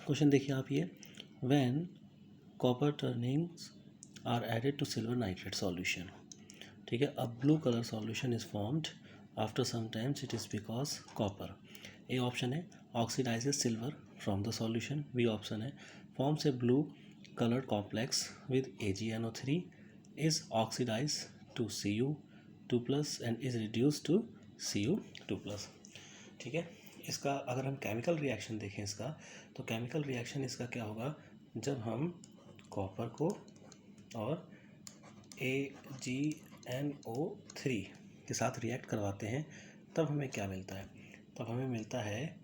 Question देखिए आप ये, when copper turnings are added to silver nitrate solution, ठीक है, a blue colour solution is formed after some times, it is because copper. A option है oxidises silver from the solution, B option है forms a blue colored complex with AgNO3, is oxidized to Cu2 plus and is reduced to Cu2 plus। ठीक है, इसका अगर हम chemical reaction देखें इसका, तो केमिकल रिएक्शन इसका क्या होगा, जब हम कॉपर को और AgNO3 के साथ रिएक्ट करवाते हैं तब हमें क्या मिलता है, तब हमें मिलता है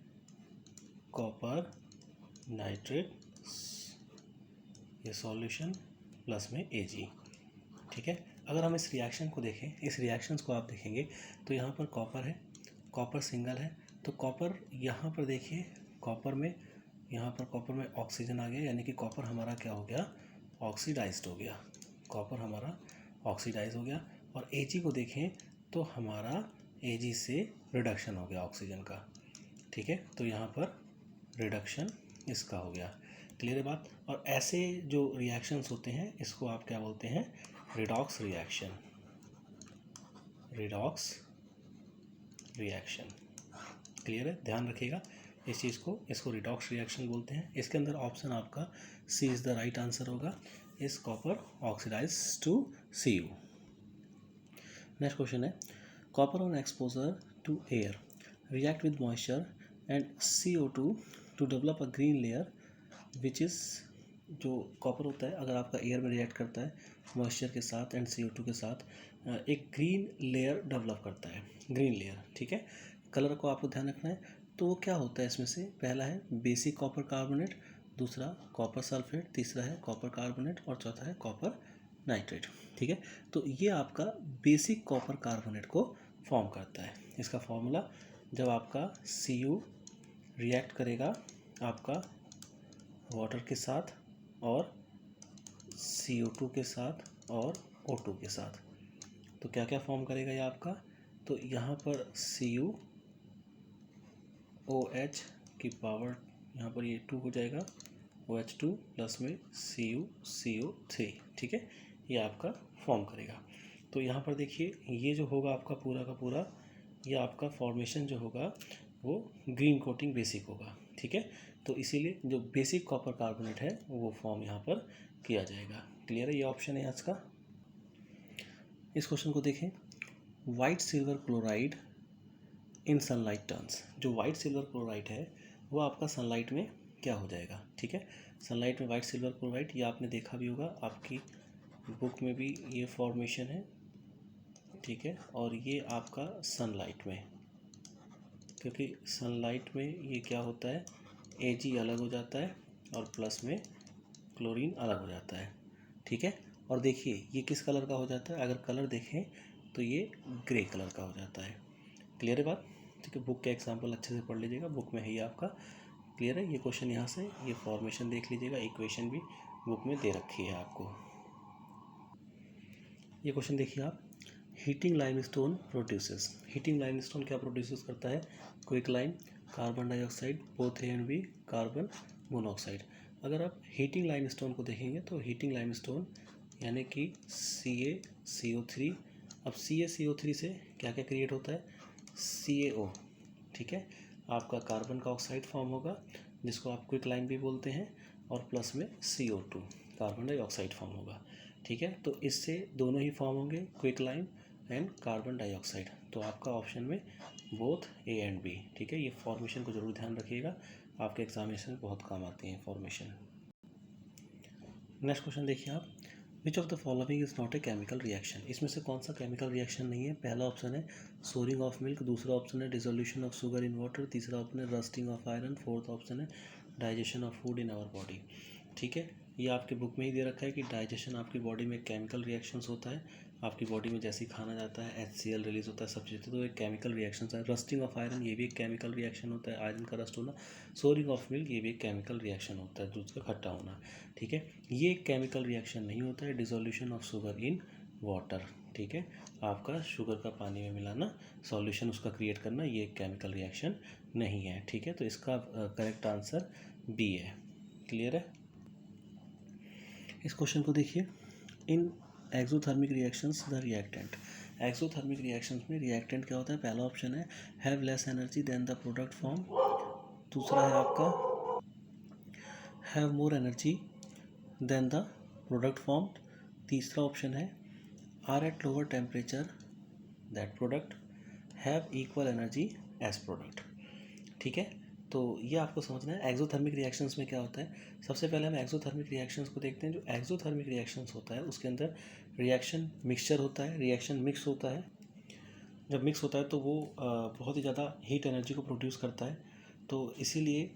कॉपर नाइट्रेट, ये सॉल्यूशन प्लस में Ag। ठीक है, अगर हम इस रिएक्शन को देखें, इस रिएक्शंस को आप देखेंगे तो यहाँ पर कॉपर है, कॉपर सिंगल है, तो कॉपर यहाँ पर देखिए, कॉपर में यहाँ पर कॉपर में ऑक्सीजन आ गया, यानी कि कॉपर हमारा क्या हो गया, ऑक्सीडाइज्ड हो गया, कॉपर हमारा ऑक्सीडाइज हो गया। और Ag को देखें तो हमारा Ag से रिडक्शन हो गया ऑक्सीजन का। ठीक है, तो यहाँ पर रिडक्शन इसका हो गया। क्लियर है बात। और ऐसे जो रिएक्शंस होते हैं इसको आप क्या बोलते हैं, redox reaction, redox reaction. Clear है, ध्यान रखिएगा इस चीज़ को, इसको रिडॉक्स रिएक्शन बोलते हैं। इसके अंदर ऑप्शन आपका C is the right answer होगा, इस copper oxidise to Cu। Next question है, copper on exposure to air react with moisture and CO2 to develop a green layer which is, जो copper होता है अगर आपका एयर में रिएक्ट करता है मॉइस्चर के साथ एंड CO2 के साथ, एक ग्रीन लेयर डेवलप करता है, ग्रीन लेयर। ठीक है, कलर को आपको ध्यान रखना है। तो वो क्या होता है इसमें से, पहला है बेसिक कॉपर कार्बोनेट, दूसरा कॉपर सल्फेट, तीसरा है कॉपर कार्बोनेट और चौथा है कॉपर नाइट्रेट। ठीक है, तो ये आपका बेसिक कॉपर कार्बोनेट को फॉर्म करता है। इसका फॉर्मूला, जब आपका Cu रिएक्ट करेगा आपका वाटर के साथ और CO2 के साथ और O2 के साथ, तो क्या क्या फॉर्म करेगा ये आपका, तो यहाँ पर CuOH की पावर, यहाँ पर ये 2 हो जाएगा, OH2 प्लस में CuCO3। ठीक है, ये आपका फॉर्म करेगा। तो यहाँ पर देखिए ये जो होगा आपका पूरा का पूरा, ये आपका फॉर्मेशन जो होगा वो ग्रीन कोटिंग बेसिक होगा। ठीक है, तो इसीलिए जो बेसिक कॉपर कार्बोनेट है वो फॉर्म यहाँ पर किया जाएगा। क्लियर है, ये ऑप्शन है आज का। इस क्वेश्चन को देखें, white silver chloride in sunlight turns, जो वाइट सिल्वर क्लोराइड है वो आपका सनलाइट में क्या हो जाएगा। ठीक है, सनलाइट में वाइट सिल्वर क्लोराइड, ये आपने देखा भी होगा, आपकी बुक में भी ये फॉर्मेशन है। ठीक है, और ये आपका सनलाइट में, क्योंकि सनलाइट में ये क्या होता है, Ag अलग हो जाता है और प्लस में क्लोरीन अलग हो जाता है। ठीक है, और देखिए ये किस कलर का हो जाता है, अगर कलर देखें तो ये ग्रे कलर का हो जाता है। क्लियर है बात। ठीक है, बुक के एग्जाम्पल अच्छे से पढ़ लीजिएगा, बुक में है ये आपका। क्लियर है, ये क्वेश्चन यहाँ से, ये फॉर्मेशन देख लीजिएगा, इक्वेशन भी बुक में दे रखी है आपको। ये क्वेश्चन देखिए आप, heating limestone produces, heating limestone क्या प्रोड्यूस करता है, quicklime, carbon dioxide, both A and B, carbon monoxide. अगर आप हीटिंग लाइमस्टोन को देखेंगे तो हीटिंग लाइमस्टोन यानी कि CaCO3, अब CaCO3 से क्या क्या क्रिएट होता है, CaO। ठीक है, आपका कार्बन का ऑक्साइड फॉर्म होगा जिसको आप क्विकलाइन भी बोलते हैं, और प्लस में CO2 कार्बन डाइऑक्साइड फॉर्म होगा। ठीक है, तो इससे दोनों ही फॉर्म होंगे, क्विकलाइन एंड कार्बन डाइऑक्साइड। तो आपका ऑप्शन में बोथ A एंड B। ठीक है, ये फॉर्मेशन को जरूर ध्यान रखिएगा, आपके एग्जामिनेशन में बहुत काम आती है फॉर्मेशन। नेक्स्ट क्वेश्चन देखिए आप, which of the following is not a chemical reaction, इसमें से कौन सा केमिकल रिएक्शन नहीं है। पहला ऑप्शन है सोरिंग ऑफ मिल्क, दूसरा ऑप्शन है dissolution of sugar in water, तीसरा ऑप्शन है rusting of iron, fourth option है digestion of food in our body. ठीक है, ये आपके बुक में ही दे रखा है कि डाइजेशन आपकी बॉडी में केमिकल रिएक्शंस होता है, आपकी बॉडी में जैसे ही खाना जाता है HCl रिलीज होता है, सब चीज़ें, तो एक केमिकल रिएक्शन है। रस्टिंग ऑफ आयरन, ये भी एक केमिकल रिएक्शन होता है, आयरन का रस्ट होना। सोरिंग ऑफ मिल्क, ये भी एक केमिकल रिएक्शन होता है, दूध का खट्टा होना। ठीक है, ये एक केमिकल रिएक्शन नहीं होता है, dissolution of sugar in water. ठीक है, आपका शुगर का पानी में मिलाना, सॉल्यूशन उसका क्रिएट करना, ये एक केमिकल रिएक्शन नहीं है। ठीक है, तो इसका करेक्ट आंसर B है। क्लियर है। इस क्वेश्चन को देखिए, in exothermic reactions the reactant. Exothermic reactions में रिएक्टेंट क्या होता है? पहला ऑप्शन है have less energy than the product form, दूसरा है आपका have more energy than the product form, तीसरा ऑप्शन है are at lower temperature that product have equal energy as product. ठीक है, तो ये आपको समझना है एक्सोथर्मिक रिएक्शंस में क्या होता है। सबसे पहले हम एक्सोथर्मिक रिएक्शंस को देखते हैं। जो एक्सोथर्मिक रिएक्शंस होता है उसके अंदर रिएक्शन मिक्सचर होता है, रिएक्शन मिक्स होता है। जब मिक्स होता है तो वो बहुत ही ज़्यादा हीट एनर्जी को प्रोड्यूस करता है। तो इसीलिए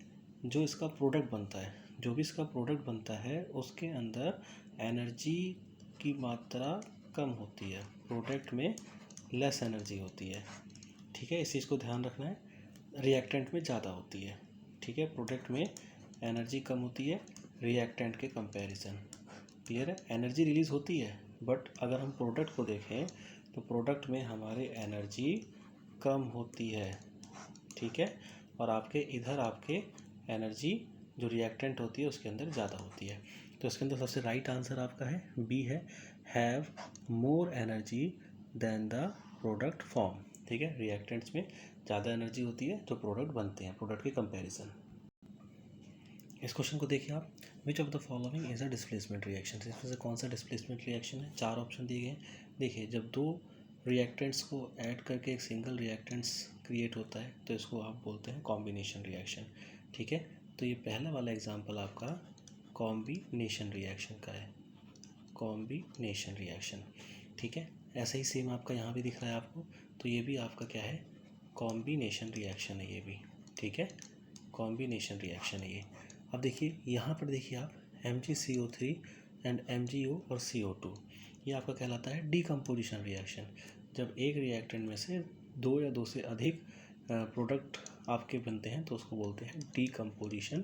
जो इसका प्रोडक्ट बनता है, जो भी इसका प्रोडक्ट बनता है उसके अंदर एनर्जी की मात्रा कम होती है, प्रोडक्ट में लेस एनर्जी होती है। ठीक है, इस चीज़ को ध्यान रखना है। रिएक्टेंट में ज़्यादा होती है। ठीक है, प्रोडक्ट में एनर्जी कम होती है रिएक्टेंट के कंपैरिजन। क्लियर है, एनर्जी रिलीज होती है, बट अगर हम प्रोडक्ट को देखें तो प्रोडक्ट में हमारे एनर्जी कम होती है। ठीक है, और आपके इधर आपके एनर्जी जो रिएक्टेंट होती है उसके अंदर ज़्यादा होती है। तो इसके अंदर सबसे राइट आंसर आपका है बी है, have more energy than the product form. ठीक है, रिएक्टेंट्स में ज़्यादा एनर्जी होती है जो प्रोडक्ट बनते हैं, प्रोडक्ट के कंपैरिजन। इस क्वेश्चन को देखिए आप, which of the following is a displacement reaction. इसमें से कौन सा डिस्प्लेसमेंट रिएक्शन है? चार ऑप्शन दिए गए हैं। देखिए, जब दो रिएक्टेंट्स को ऐड करके एक सिंगल रिएक्टेंट्स क्रिएट होता है तो इसको आप बोलते हैं कॉम्बिनेशन रिएक्शन। ठीक है, तो ये पहला वाला एग्जांपल आपका कॉम्बिनेशन रिएक्शन का है, कॉम्बिनेशन रिएक्शन। ठीक है, ऐसा ही सेम आपका यहाँ भी दिख रहा है आपको, तो ये भी आपका क्या है? कॉम्बिनेशन रिएक्शन है ये भी। ठीक है, कॉम्बिनेशन रिएक्शन है ये। अब देखिए यहाँ पर देखिए आप MgCO3 एंड MgO और CO2, ये आपका कहलाता है डीकम्पोजिशन रिएक्शन। जब एक रिएक्टेंट में से दो या दो से अधिक प्रोडक्ट आपके बनते हैं तो उसको बोलते हैं डीकम्पोजिशन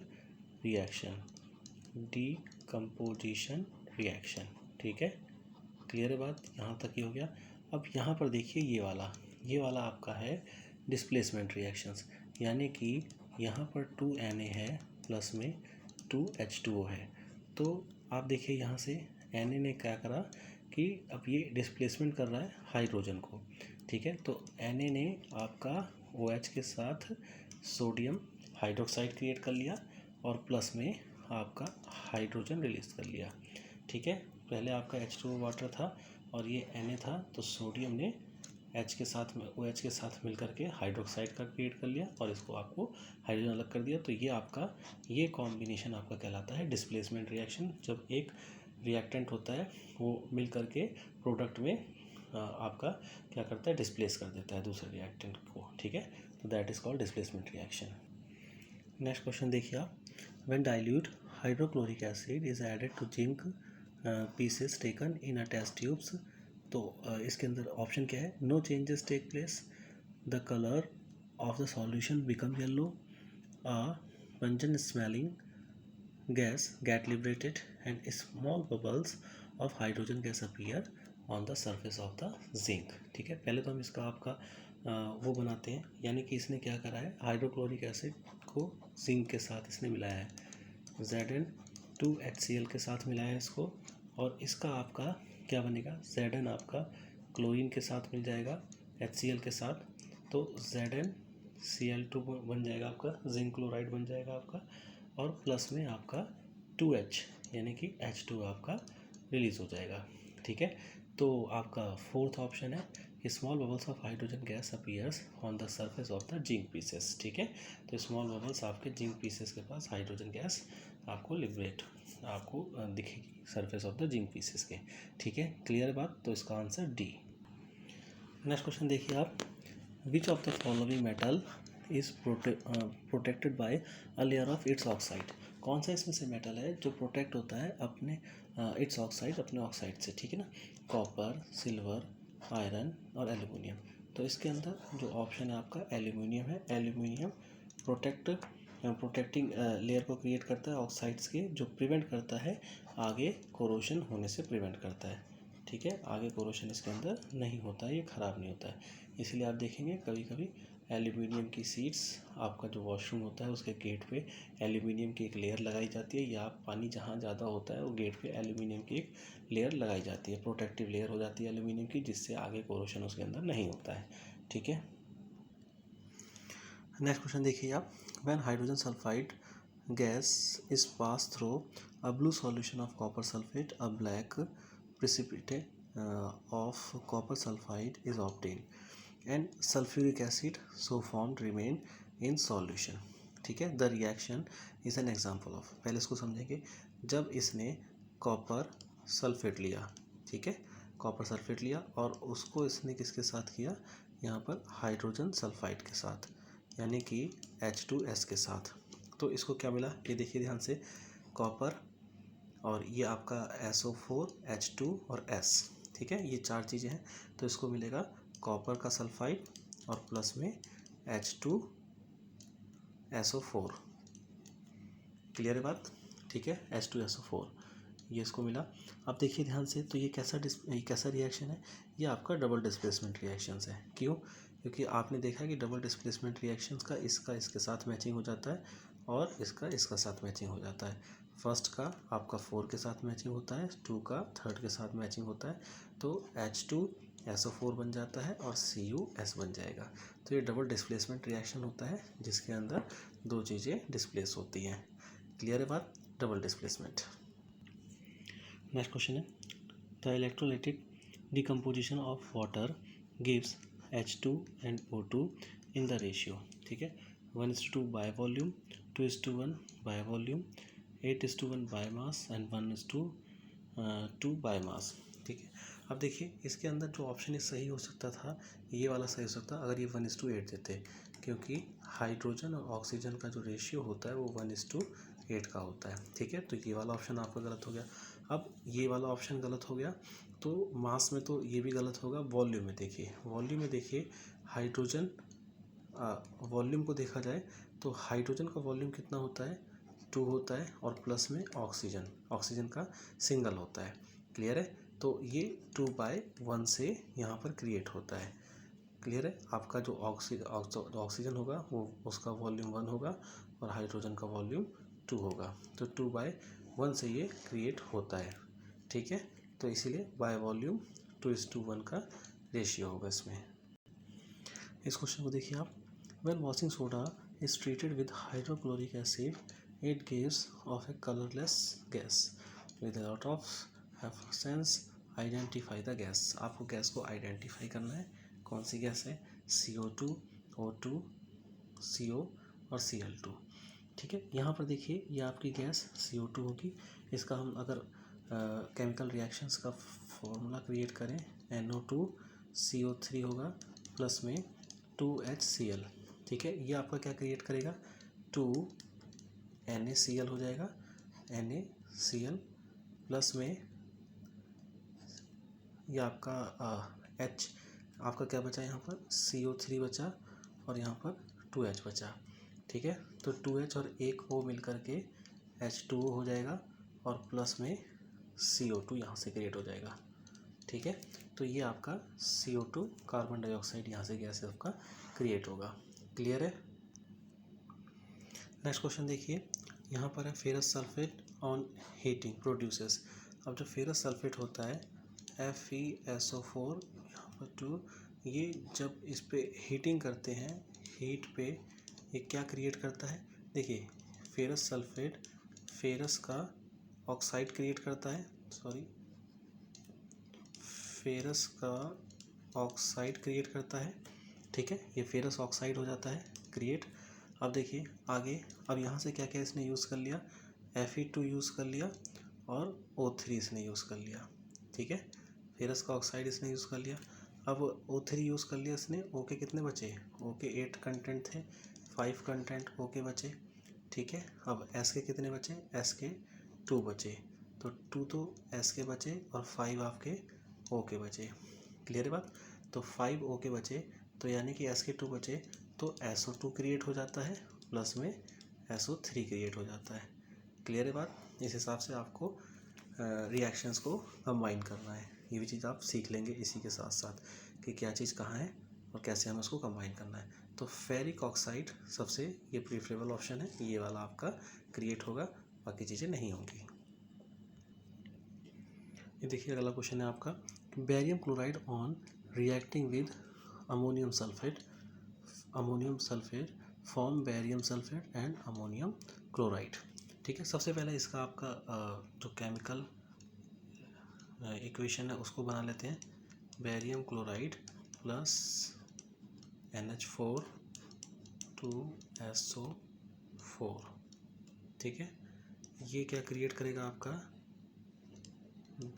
रिएक्शन, डीकम्पोजिशन रिएक्शन। ठीक है, क्लियर है बात, यहाँ तक ही हो गया। अब यहाँ पर देखिए ये वाला आपका है डिस्प्लेसमेंट रिएक्शंस, यानी कि यहाँ पर 2Na है प्लस में 2H2O है। तो आप देखिए यहाँ से Na ने क्या करा कि अब ये डिस्प्लेसमेंट कर रहा है हाइड्रोजन को। ठीक है, तो Na ने आपका OH के साथ सोडियम हाइड्रोक्साइड क्रिएट कर लिया और प्लस में आपका हाइड्रोजन रिलीज कर लिया। ठीक है, पहले आपका H2O वाटर था और ये Na था, तो सोडियम ने H के साथ में OH के साथ मिलकर के हाइड्रोक्साइड का क्रिएट कर लिया और इसको आपको हाइड्रोजन अलग कर दिया। तो ये आपका ये कॉम्बिनेशन आपका कहलाता है डिस्प्लेसमेंट रिएक्शन। जब एक रिएक्टेंट होता है वो मिल करके प्रोडक्ट में आपका क्या करता है? डिस्प्लेस कर देता है दूसरे रिएक्टेंट को। ठीक है, तो that is called displacement reaction. Next question देखिए आप, when dilute hydrochloric acid is added to zinc pieces taken in a test tubes. तो इसके अंदर ऑप्शन क्या है? No changes take place, the colour of the solution become yellow, pungent smelling gas get liberated and small bubbles of hydrogen gas appear on the surface of the zinc। ठीक है, पहले तो हम इसका आपका वो बनाते हैं, यानी कि इसने क्या करा है? हाइड्रोक्लोरिक एसिड को जिंक के साथ इसने मिलाया है, Zn2HCl के साथ मिलाया है इसको, और इसका आपका क्या बनेगा? Zn आपका क्लोरीन के साथ मिल जाएगा HCl के साथ, तो ZnCl2 बन जाएगा आपका, जिंक क्लोराइड बन जाएगा आपका, और प्लस में आपका 2H यानी कि H2 आपका रिलीज हो जाएगा। ठीक है, तो आपका फोर्थ ऑप्शन है कि small bubbles of hydrogen gas appears on the surface of the zinc pieces. ठीक है, तो स्मॉल बबल्स आपके जिंक पीसेस के पास हाइड्रोजन गैस आपको लिबरेट आपको दिखेगी surface of the zinc pieces के। ठीक है, क्लियर बात, तो इसका आंसर डी। नेक्स्ट क्वेश्चन देखिए आप, which of the following metal is protected by a layer of its oxide. कौन सा इसमें से मेटल है जो प्रोटेक्ट होता है अपने इट्स ऑक्साइड, अपने ऑक्साइड से? ठीक है ना, कॉपर, सिल्वर, आयरन और एल्यूमिनियम। तो इसके अंदर जो ऑप्शन है आपका एल्यूमिनियम है। एल्यूमिनियम प्रोटेक्टिंग लेयर को क्रिएट करता है ऑक्साइड्स के, जो प्रिवेंट करता है आगे कोरोशन होने से प्रिवेंट करता है। ठीक है, आगे कोरोशन इसके अंदर नहीं होता है, ये ख़राब नहीं होता है। इसलिए आप देखेंगे कभी कभी एल्यूमिनियम की सीट्स, आपका जो वॉशरूम होता है उसके गेट पे एल्यूमिनियम की एक लेयर लगाई जाती है, या पानी जहाँ ज़्यादा होता है वो गेट पे एल्यूमिनियम की एक लेयर लगाई जाती है, प्रोटेक्टिव लेयर हो जाती है एल्यूमिनियम की, जिससे आगे कोरोशन उसके अंदर नहीं होता है। ठीक है, नेक्स्ट क्वेश्चन देखिए आप, when hydrogen sulphide gas is pass through a blue solution of copper sulphate, a black precipitate of copper sulfide is obtained and sulfuric acid so formed remain in solution. ठीक है, the reaction is an example of, पहले इसको समझेंगे। जब इसने copper sulphate लिया, ठीक है, कॉपर सल्फेट लिया और उसको इसने किसके साथ किया, यहाँ पर हाइड्रोजन सल्फाइड के साथ, यानी कि H2S के साथ, तो इसको क्या मिला, ये देखिए ध्यान से, कॉपर और ये आपका SO4 H2 और S, ठीक है, ये चार चीज़ें हैं, तो इसको मिलेगा कॉपर का सल्फाइड और प्लस में H2SO4, क्लियर है बात, ठीक है, H2SO4 ये इसको मिला। अब देखिए ध्यान से, तो ये कैसा रिएक्शन है, ये आपका डबल डिस्प्लेसमेंट रिएक्शंस है। क्यों, क्योंकि आपने देखा कि डबल डिस्प्लेसमेंट रिएक्शंस का इसका इसके साथ मैचिंग हो जाता है और इसका इसका साथ मैचिंग हो जाता है। फर्स्ट का आपका 4 के साथ मैचिंग होता है, 2 का 3rd के साथ मैचिंग होता है, तो H2SO4 बन जाता है और CuS बन जाएगा। तो ये डबल डिस्प्लेसमेंट रिएक्शन होता है जिसके अंदर दो चीज़ें डिस्प्लेस होती हैं। क्लियर है बात, डबल डिस्प्लेसमेंट। नेक्स्ट क्वेश्चन है, the electrolytic decomposition of water gives H2 and O2 in the ratio, ठीक है, 1:2 by volume, 2:1 by volume, 8:1 by mass and 1:2 by mass. ठीक है, अब देखिए इसके अंदर जो ऑप्शन सही हो सकता था, ये वाला सही हो सकता अगर ये 1:8 देते, क्योंकि हाइड्रोजन और ऑक्सीजन का जो रेशियो होता है वो 1:8 का होता है। ठीक है, तो ये वाला ऑप्शन आपका गलत हो गया। अब ये वाला ऑप्शन गलत हो गया, तो मास में तो ये भी गलत होगा। वॉल्यूम में देखिए, वॉल्यूम में देखिए हाइड्रोजन, वॉल्यूम को देखा जाए तो हाइड्रोजन का वॉल्यूम कितना होता है, 2 होता है, और प्लस में ऑक्सीजन का सिंगल होता है। क्लियर है, तो ये 2/1 से यहाँ पर क्रिएट होता है। क्लियर है, आपका जो ऑक्सीजन होगा वो उसका वॉल्यूम 1 होगा और हाइड्रोजन का वॉल्यूम 2 होगा, तो 2/1 से ये क्रिएट होता है। ठीक है, तो इसीलिए बाय वॉल्यूम 2:1 का रेशियो होगा इसमें। इस क्वेश्चन को देखिए आप, when washing soda is treated with hydrochloric acid it gives of a colorless gas with a lot of effervescence. Identify the gas, आपको गैस को आइडेंटिफाई करना है, कौन सी गैस है, CO2, O2, CO और Cl2। ठीक है, यहाँ पर देखिए ये आपकी गैस CO2 होगी, इसका हम अगर केमिकल रिएक्शंस का फॉर्मूला क्रिएट करें, NO2CO3 होगा प्लस में 2HCl। ठीक है, ये आपका क्या क्रिएट करेगा, 2NaCl हो जाएगा, NaCl प्लस में ये आपका H, आपका क्या बचा यहाँ पर, CO3 बचा और यहाँ पर 2H बचा। ठीक है, तो 2H और एक O मिल करके H2O हो जाएगा और प्लस में CO2 यहाँ से क्रिएट हो जाएगा। ठीक है, तो ये आपका CO2 कार्बन डाइऑक्साइड यहाँ से गैस आपका क्रिएट होगा। क्लियर है, नेक्स्ट क्वेश्चन देखिए, यहाँ पर है ferrous sulphate on heating produces. अब जो फेरस सल्फेट होता है FeSO4 यहाँ पर 2, ये जब इस पे हीटिंग करते हैं, हीट पे ये क्या क्रिएट करता है, देखिए फेरस सल्फेट फेरस का ऑक्साइड क्रिएट करता है, फेरस का ऑक्साइड क्रिएट करता है। ठीक है, ये फेरस ऑक्साइड हो जाता है क्रिएट। अब देखिए आगे, अब यहाँ से क्या क्या इसने यूज़ कर लिया, Fe2 यूज़ कर लिया और O3 इसने यूज़ कर लिया। ठीक है, फेरस का ऑक्साइड इसने यूज़ कर लिया। अब O3 यूज़ कर लिया इसने, O के कितने बचे, O के 8 कंटेंट थे, 5 कंटेंट O के बचे। ठीक है, अब S के कितने बचे, S के 2 बचे, तो 2 तो S के बचे और 5 आपके O के बचे। क्लियर है बात, तो 5 O के बचे, तो यानी कि S के 2 बचे, तो SO2 क्रिएट हो जाता है प्लस में SO3 क्रिएट हो जाता है। क्लियर है बात, इस हिसाब से आपको रिएक्शंस को कंबाइन करना है। ये भी चीज़ आप सीख लेंगे इसी के साथ साथ कि क्या चीज़ कहाँ है और कैसे हमें उसको कंबाइन करना है। तो फेरिक ऑक्साइड सबसे ये प्रीफरेबल ऑप्शन है, ये वाला आपका क्रिएट होगा, बाकी चीज़ें नहीं होंगी। ये देखिए अगला क्वेश्चन है आपका, barium chloride on reacting with ammonium sulphate form barium sulphate and ammonium chloride. ठीक है, सबसे पहले इसका आपका जो केमिकल इक्वेशन है उसको बना लेते हैं। Barium chloride plus NH4 2SO4। ठीक है, ये क्या क्रिएट करेगा आपका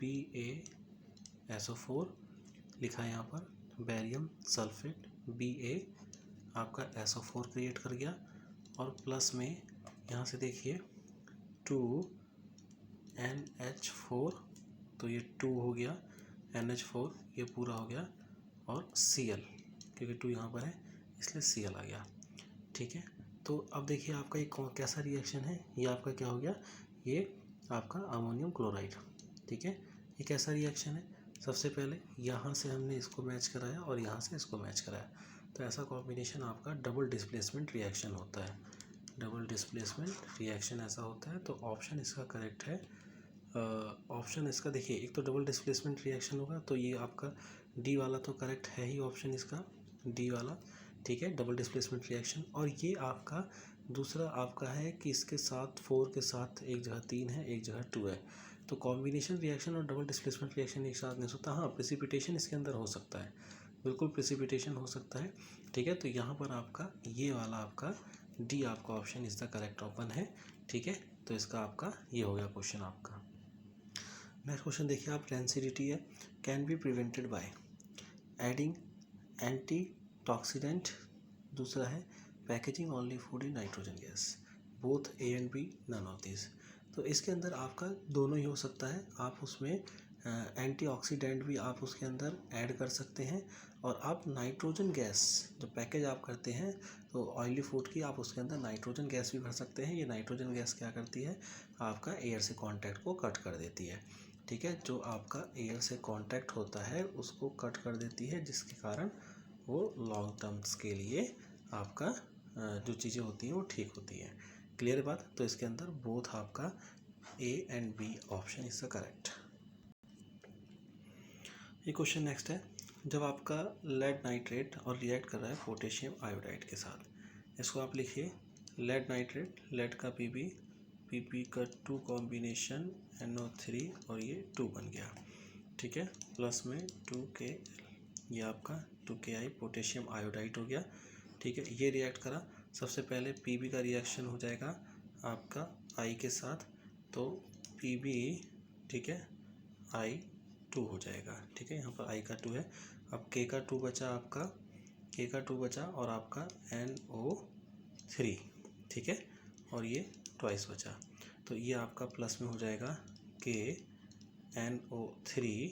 BaSO4 लिखा है यहाँ पर, बेरियम सल्फेट Ba आपका SO4 क्रिएट कर गया, और प्लस में यहाँ से देखिए 2NH4, तो ये 2 हो गया, NH4 ये पूरा हो गया, और Cl, क्योंकि 2 यहाँ पर है इसलिए Cl आ गया। ठीक है, तो अब देखिए आपका ये कैसा रिएक्शन है, ये आपका क्या हो गया, ये आपका अमोनियम क्लोराइड। ठीक है, ये कैसा रिएक्शन है, सबसे पहले यहाँ से हमने इसको मैच कराया और यहाँ से इसको मैच कराया, तो ऐसा कॉम्बिनेशन आपका डबल डिस्प्लेसमेंट रिएक्शन होता है। डबल डिस्प्लेसमेंट रिएक्शन ऐसा होता है, तो ऑप्शन इसका करेक्ट है। ऑप्शन इसका देखिए, एक तो डबल डिस्प्लेसमेंट रिएक्शन होगा, तो ये आपका डी वाला तो करेक्ट है ही ऑप्शन इसका, डी वाला। ठीक है, डबल डिस्प्लेसमेंट रिएक्शन। और ये आपका दूसरा आपका है कि इसके साथ 4 के साथ एक जगह 3 है, एक जगह 2 है, तो कॉम्बिनेशन रिएक्शन और डबल डिस्प्लेसमेंट रिएक्शन एक साथ नहीं होता। हाँ, प्रेसिपिटेशन इसके अंदर हो सकता है, बिल्कुल प्रेसिपिटेशन हो सकता है। ठीक है, तो यहाँ पर आपका ये वाला आपका डी आपका option is the correct option है। ठीक है, तो इसका आपका ये हो गया क्वेश्चन आपका। नेक्स्ट क्वेश्चन देखिए आप, रेंसिडिटी है, can be prevented by adding antioxidant, दूसरा है packaging only food in nitrogen gas, both A and B, none of this. तो इसके अंदर आपका दोनों ही हो सकता है, आप उसमें एंटीऑक्सीडेंट भी आप उसके अंदर ऐड कर सकते हैं, और आप नाइट्रोजन गैस जो पैकेज आप करते हैं तो ऑयली फूड की, आप उसके अंदर नाइट्रोजन गैस भी भर सकते हैं। ये नाइट्रोजन गैस क्या करती है, आपका एयर से कांटेक्ट को कट कर देती है। ठीक है, जो आपका एयर से कांटेक्ट होता है उसको कट कर देती है, जिसके कारण वो लॉन्ग टर्म्स के लिए आपका जो चीज़ें होती हैं वो ठीक होती हैं। क्लियर बात, तो इसके अंदर बोथ आपका A and B option is the correct. ये क्वेश्चन नेक्स्ट है, जब आपका लेड नाइट्रेट और रिएक्ट कर रहा है पोटेशियम आयोडाइड के साथ, इसको आप लिखिए लेड नाइट्रेट, लेड का Pb का 2 कॉम्बिनेशन NO3 और ये 2 बन गया। ठीक है, प्लस में 2K, ये आपका 2Ki पोटेशियम आयोडाइड हो गया। ठीक है, ये रिएक्ट करा, सबसे पहले Pb का रिएक्शन हो जाएगा आपका I के साथ, तो Pb, ठीक है, I2 हो जाएगा। ठीक है, यहाँ पर I का 2 है, अब K का 2 बचा आपका, K का 2 बचा और आपका NO3, ठीक है, और ये ट्वाइस बचा, तो ये आपका प्लस में हो जाएगा K NO3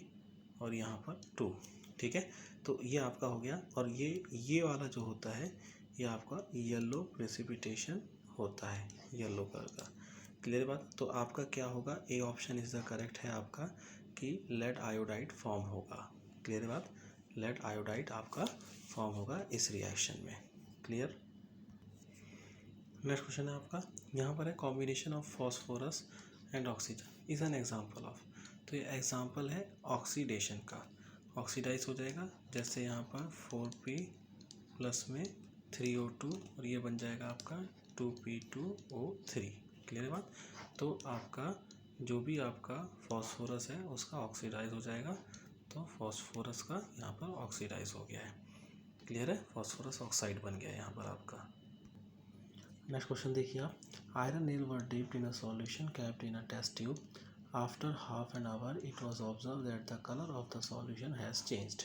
और यहाँ पर 2। ठीक है, तो ये आपका हो गया, और ये वाला जो होता है ये आपका येलो प्रेसिपिटेशन होता है, येलो कलर का। क्लियर बात, तो आपका क्या होगा, A option is the correct है आपका, कि लेड आयोडाइड फॉर्म होगा। क्लियर बात, लेड आयोडाइड आपका फॉर्म होगा इस रिएक्शन में। क्लियर। नेक्स्ट क्वेश्चन है आपका, यहाँ पर है combination of phosphorus and oxygen is an example of, तो ये एग्जाम्पल है ऑक्सीडेशन का, ऑक्सीडाइज हो जाएगा, जैसे यहाँ पर 4P प्लस में 3O2 और ये बन जाएगा आपका 2P2O3। क्लियर बात, तो आपका जो भी आपका फॉस्फोरस है उसका ऑक्सीडाइज हो जाएगा, तो फॉस्फोरस का यहाँ पर ऑक्सीडाइज हो गया है। क्लियर है, फॉस्फोरस ऑक्साइड बन गया है यहाँ पर आपका। नेक्स्ट क्वेश्चन देखिए आप, iron nail were dipped in a solution capped in a test tube, after half an hour it was observe that the colour of the solution has changed,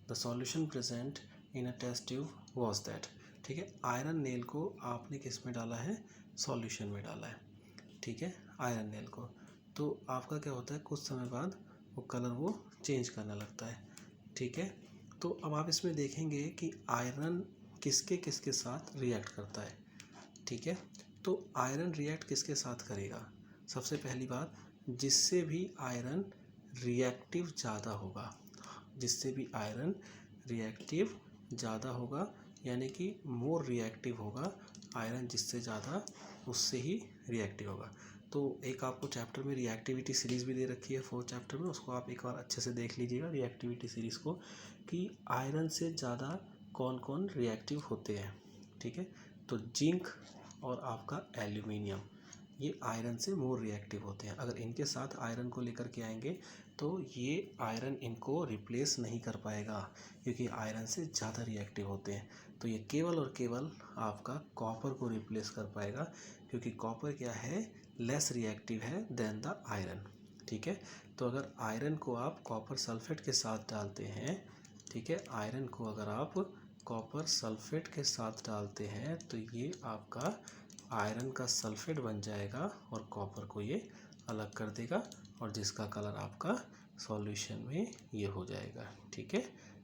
the solution present in a test tube was that. ठीक है, iron nail को आपने किस में डाला है, solution में डाला है। ठीक है, आयरन नेल को, तो आपका क्या होता है, कुछ समय बाद वो कलर वो चेंज करने लगता है। ठीक है, तो अब आप इसमें देखेंगे कि आयरन किसके किसके साथ रिएक्ट करता है। ठीक है, तो आयरन रिएक्ट किसके साथ करेगा, सबसे पहली बात, जिससे भी आयरन रिएक्टिव ज़्यादा होगा, जिससे भी आयरन रिएक्टिव ज़्यादा होगा, यानी कि मोर रिएक्टिव होगा। आयरन जिससे ज़्यादा उससे ही रिएक्टिव होगा। तो एक आपको चैप्टर में रिएक्टिविटी सीरीज़ भी दे रखी है 4th चैप्टर में, उसको आप एक बार अच्छे से देख लीजिएगा रिएक्टिविटी सीरीज़ को, कि आयरन से ज़्यादा कौन कौन रिएक्टिव होते हैं। ठीक है, तो जिंक और आपका एल्यूमिनियम ये आयरन से मोर रिएक्टिव होते हैं। अगर इनके साथ आयरन को लेकर के आएंगे तो ये आयरन इनको रिप्लेस नहीं कर पाएगा, क्योंकि आयरन से ज़्यादा रिएक्टिव होते हैं। तो ये केवल और केवल आपका कॉपर को रिप्लेस कर पाएगा, क्योंकि कॉपर क्या है, लेस रिएक्टिव है देन द आयरन। ठीक है, तो अगर आयरन को आप कॉपर सल्फेट के साथ डालते हैं, ठीक है, आयरन को अगर आप कॉपर सल्फेट के साथ डालते हैं तो ये आपका आयरन का सल्फेट बन जाएगा और कॉपर को ये अलग कर देगा, और जिसका कलर आपका सॉल्यूशन में ये हो जाएगा। ठीक है,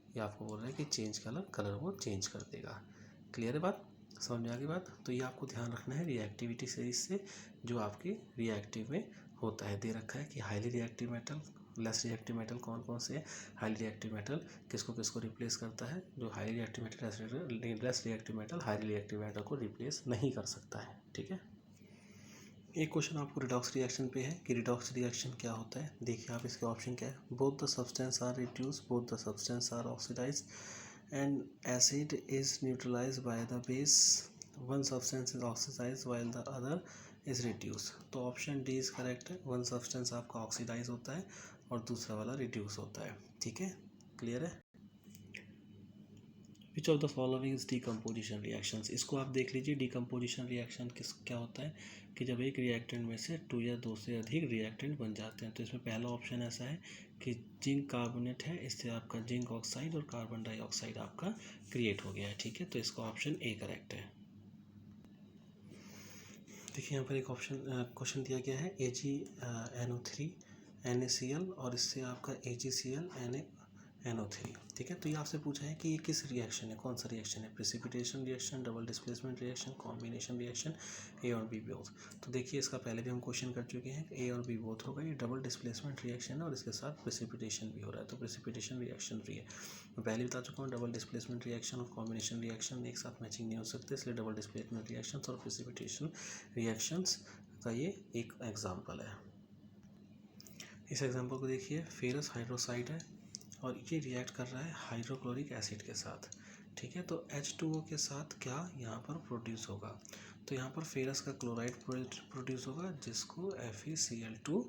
ये आपको बोल रहा है कि चेंज कलर वो चेंज कर देगा। क्लियर है बात, समझ में आ गई बात। तो ये आपको ध्यान रखना है रिएक्टिविटी सीरीज से, जो आपके रिएक्टिव में होता है। दे रखा है कि highly reactive metal, less reactive metal कौन कौन से हैं। हाईली रिएक्टिव मेटल किसको किसको रिप्लेस करता है, जो highly reactive metal less reactive metal highly reactive metal को रिप्लेस नहीं कर सकता है। ठीक है, एक क्वेश्चन आपको रिडॉक्स रिएक्शन पे है कि रिडॉक्स रिएक्शन क्या होता है। देखिए आप इसके ऑप्शन क्या है। Both the substance are reduce, both the substance are oxidise and acid is neutralise by the base, one substance is oxidise while the other is reduce. तो ऑप्शन डी इज करेक्ट है। One substance आपका oxidise होता है और दूसरा वाला reduce होता है। ठीक है, क्लियर है। Which of the following is decomposition reactions. इसको आप देख लीजिए। डीकम्पोजिशन रिएक्शन क्या होता है कि जब एक रिएक्टेंट में से 2 या 2 से अधिक रिएक्टेंट बन जाते हैं। तो इसमें पहला ऑप्शन ऐसा है कि जिंक कार्बोनेट है, इससे आपका जिंक ऑक्साइड और कार्बन डाइऑक्साइड आपका क्रिएट हो गया है। ठीक है, तो इसका ऑप्शन ए करेक्ट है। देखिए यहाँ पर एक क्वेश्चन दिया गया है AgNO3 NaCl और इससे आपका AgCl NaNO3। ठीक है, तो ये आपसे पूछा है कि ये किस रिएक्शन है, कौन सा रिएक्शन है, precipitation reaction, double displacement reaction, combination reaction, A और बी बोथ। तो देखिए इसका पहले भी हम क्वेश्चन कर चुके हैं, ए और बी बोथ होगा। ये डबल डिस्प्लेसमेंट रिएक्शन है और इसके साथ प्रेसिपिटेशन भी हो रहा है, तो प्रेसिपिटेशन रिएक्शन भी है। मैं पहले बता चुका हूँ डबल डिस्प्लेसमेंट रिएक्शन और कॉम्बिनेशन रिएक्शन एक साथ मैचिंग नहीं हो सकते, इसलिए डबल डिस्प्लेसमेंट रिएक्शंस और प्रेसिपिटेशन रिएक्शंस का ये एक एग्जाम्पल है। इस एग्जाम्पल को देखिए, फेरस हाइड्रोक्साइड है और ये रिएक्ट कर रहा है हाइड्रोक्लोरिक एसिड के साथ। ठीक है, तो H2O के साथ क्या यहाँ पर प्रोड्यूस होगा, तो यहाँ पर फेरस का क्लोराइड प्रोड्यूस होगा, जिसको FeCl2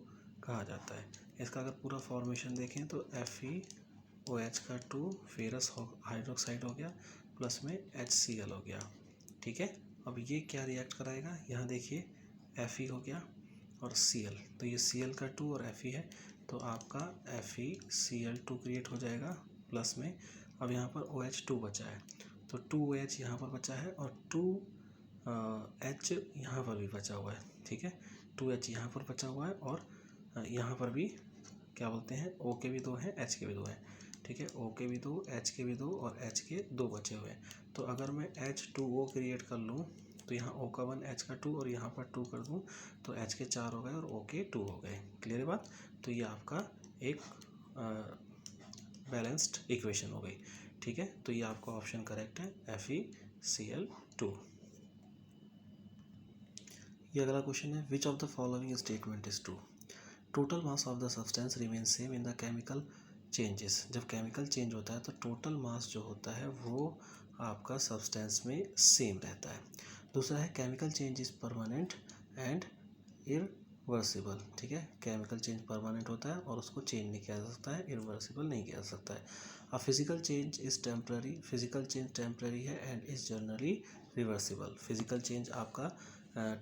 कहा जाता है। इसका अगर पूरा फॉर्मेशन देखें तो FeOH का 2 फेरस हाइड्रोक्साइड हो गया, प्लस में HCl हो गया। ठीक है, अब ये क्या रिएक्ट कराएगा, यहाँ देखिए Fe हो गया और Cl, तो ये Cl का 2 और Fe है, तो आपका FeCl2 क्रिएट हो जाएगा, प्लस में अब यहाँ पर OH2 बचा है, तो 2OH यहाँ पर बचा है और 2H यहाँ पर भी बचा हुआ है। ठीक है, 2H यहाँ पर बचा हुआ है और यहाँ पर भी क्या बोलते हैं, O के भी 2 हैं, H के भी 2 हैं। ठीक है, O के भी 2, H के भी 2 और H के 2 बचे हुए हैं। तो अगर मैं H2O क्रिएट कर लूँ तो यहाँ O का 1, H का 2 और यहाँ पर 2 कर दूँ तो H के 4 हो गए और O के 2 हो गए। क्लियर है बात। तो ये आपका एक बैलेंस्ड इक्वेशन हो गई। ठीक है, तो ये आपका ऑप्शन करेक्ट है, FeCl2। ये अगला क्वेश्चन है, which of the following statement is true. Total mass of the substance remain same in the chemical changes. जब केमिकल चेंज होता है तो टोटल मास जो होता है वो आपका सब्सटेंस में सेम रहता है। दूसरा है chemical change is permanent and irreversible. ठीक है, केमिकल चेंज परमानेंट होता है और उसको चेंज नहीं किया जा सकता है, इरिवर्सिबल नहीं किया जा सकता है। A physical change is temporary, physical change temporary है and is generally reversible. Physical change आपका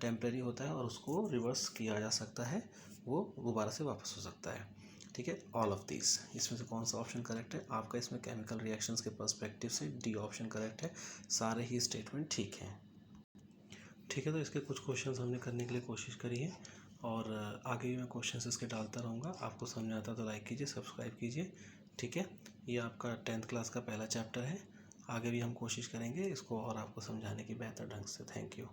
टेम्पररी होता है और उसको रिवर्स किया जा सकता है, वो दोबारा से वापस हो सकता है। ठीक है, ऑल ऑफ दिस, इसमें से कौन सा ऑप्शन करेक्ट है आपका, इसमें केमिकल रिएक्शंस के पर्सपेक्टिव से डी ऑप्शन करेक्ट है। सारे ही स्टेटमेंट ठीक हैं। ठीक है, तो इसके कुछ क्वेश्चंस हमने करने के लिए कोशिश करी है और आगे भी मैं क्वेश्चंस इसके डालता रहूँगा। आपको समझ आता तो लाइक कीजिए, सब्सक्राइब कीजिए। ठीक है, ये आपका 10th क्लास का पहला चैप्टर है। आगे भी हम कोशिश करेंगे इसको और आपको समझाने की बेहतर ढंग से। Thank you.